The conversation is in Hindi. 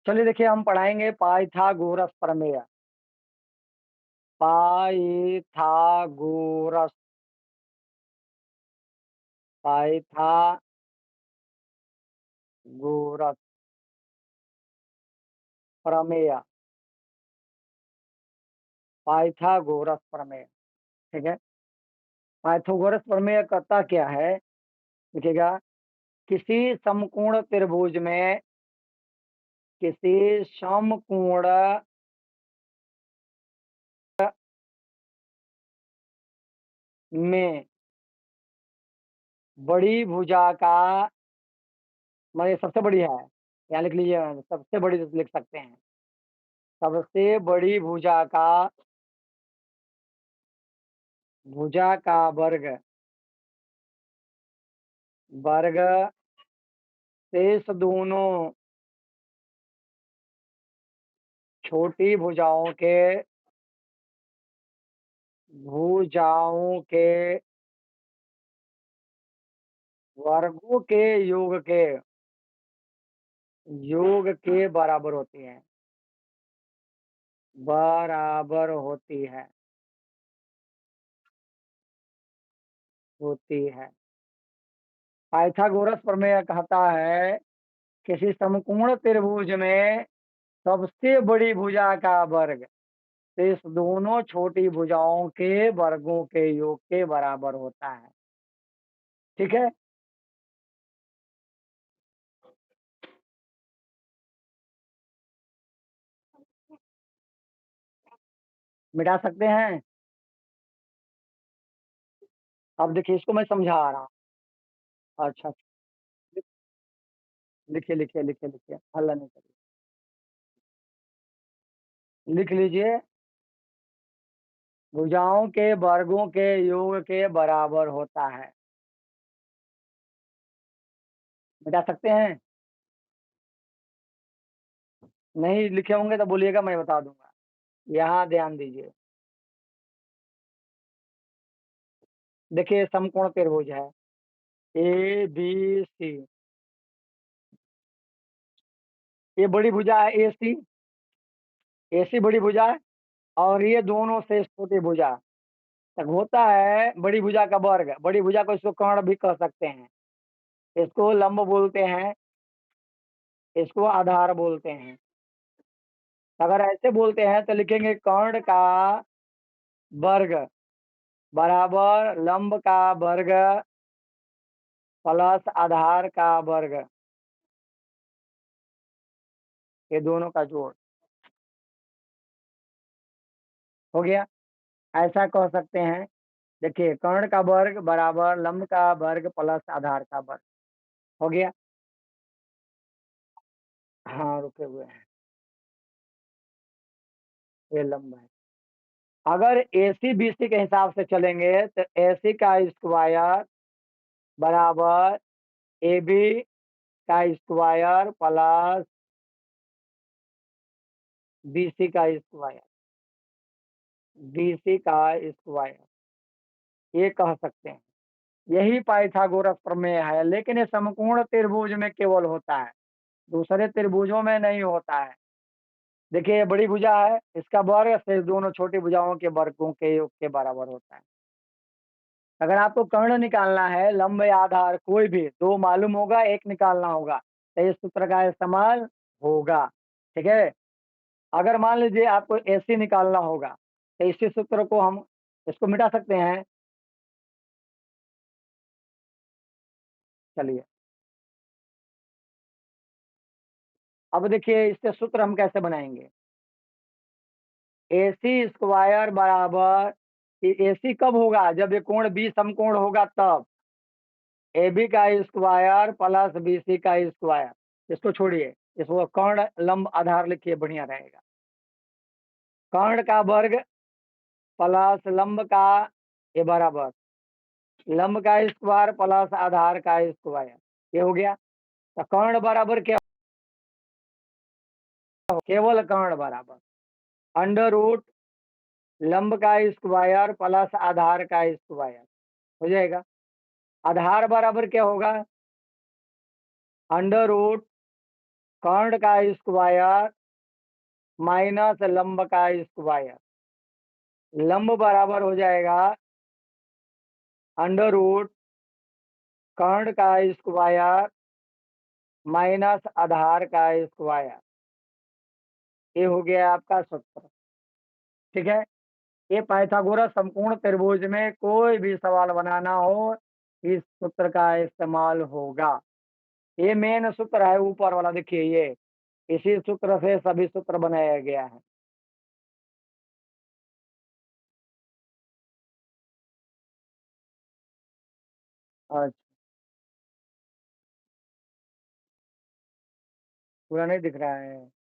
चलिए देखिए हम पढ़ाएँगे पाइथागोरस प्रमेय। पाइथागोरस पाइथागोरस प्रमेय। पाइथागोरस प्रमेय, ठीक है? पाइथागोरस प्रमेय कहता क्या है? देखिएगा, किसी समकोण त्रिभुज में किसी समकोण में बड़ी भुजा का ये सबसे बड़ी है, यहाँ लिख लीजिए, सबसे बड़ी लिख सकते हैं। सबसे बड़ी भुजा का वर्ग वर्ग शेष दोनों छोटी भुजाओं के वर्गों के योग के बराबर होती है। बराबर होती है। पाइथागोरस प्रमेय कहता है किसी समकोण त्रिभुज में सबसे बड़ी भुजा का वर्ग शेष दोनों छोटी भुजाओं के वर्गों के योग के बराबर होता है। ठीक है? मिटा सकते हैं। अब देखिए, इसको मैं समझा रहा हूँ। अच्छा, लिखिए, हल्ला नहीं करिए। लिख लीजिए, भुजाओं के वर्गों के योग के बराबर होता है। मिटा सकते हैं? नहीं लिखे होंगे तो बोलिएगा, मैं बता दूंगा। यहाँ ध्यान दीजिए। देखिए, समकोण त्रिभुज है ए बी सी। ये बड़ी भुजा है ए सी बड़ी भुजा है, और ये दोनों से छोटी भुजा तक होता है बड़ी भुजा का वर्ग। बड़ी भुजा को इसको कर्ण भी कह सकते हैं, इसको लंब बोलते हैं, इसको आधार बोलते हैं। अगर ऐसे बोलते हैं तो लिखेंगे कर्ण का वर्ग बराबर लंब का वर्ग प्लस आधार का वर्ग, ये दोनों का जोड़। हो गया? ऐसा कह सकते हैं। देखिए, कर्ण का वर्ग बराबर लंब का वर्ग प्लस आधार का वर्ग। हो गया? हाँ, रुके हुए हैं, ये लंब है। अगर AC BC के हिसाब से चलेंगे तो AC का स्क्वायर बराबर AB का स्क्वायर प्लस BC का स्क्वायर, BC का स्क्वायर, ये कह सकते हैं। यही पाइथागोरस प्रमेय है, लेकिन ये समकोण त्रिभुज में केवल होता है, दूसरे त्रिभुजों में नहीं होता है। देखिए, ये बड़ी भुजा है, इसका वर्ग शेष दोनों छोटी भुजाओं के वर्गों के योग के बराबर होता है। अगर आपको कर्ण निकालना है, लंब या आधार कोई भी दो मालूम होगा, एक निकालना होगा, तो इस सूत्र का इस्तेमाल होगा। ठीक है? अगर मान लीजिए आपको AC निकालना होगा, तो इसी सूत्र को हम इसको मिटा सकते हैं। चलिए, अब देखिए इससे सूत्र हम कैसे बनाएंगे। AC स्क्वायर बराबर, AC कब होगा? जब ये कोण B समकोण होगा तब। AB का स्क्वायर प्लस BC का स्क्वायर, इसको छोड़िए, इसको कर्ण लंब आधार लिखिए, बढ़िया रहेगा। कर्ण का वर्ग प्लस लंब का, ये बराबर लंब का स्क्वायर प्लस आधार का स्क्वायर, ये हो गया। तो कर्ण बराबर क्या? केवल कर्ण बराबर अंडर रूट लंब का स्क्वायर प्लस आधार का स्क्वायर हो जाएगा। आधार बराबर क्या होगा? अंडर रूट कर्ण का स्क्वायर माइनस लंब का स्क्वायर। लंब बराबर हो जाएगा अंडर रूट कर्ण का स्क्वायर माइनस आधार का स्क्वायर। ये हो गया आपका सूत्र। ठीक है। ये पाइथागोरस समकोण त्रिभुज में कोई भी सवाल बनाना हो, इस सूत्र का इस्तेमाल होगा। ये मेन सूत्र है ऊपर वाला, देखिए ये इसी सूत्र से सभी सूत्र बनाया गया है। अच्छा, पूरा नहीं दिख रहा है।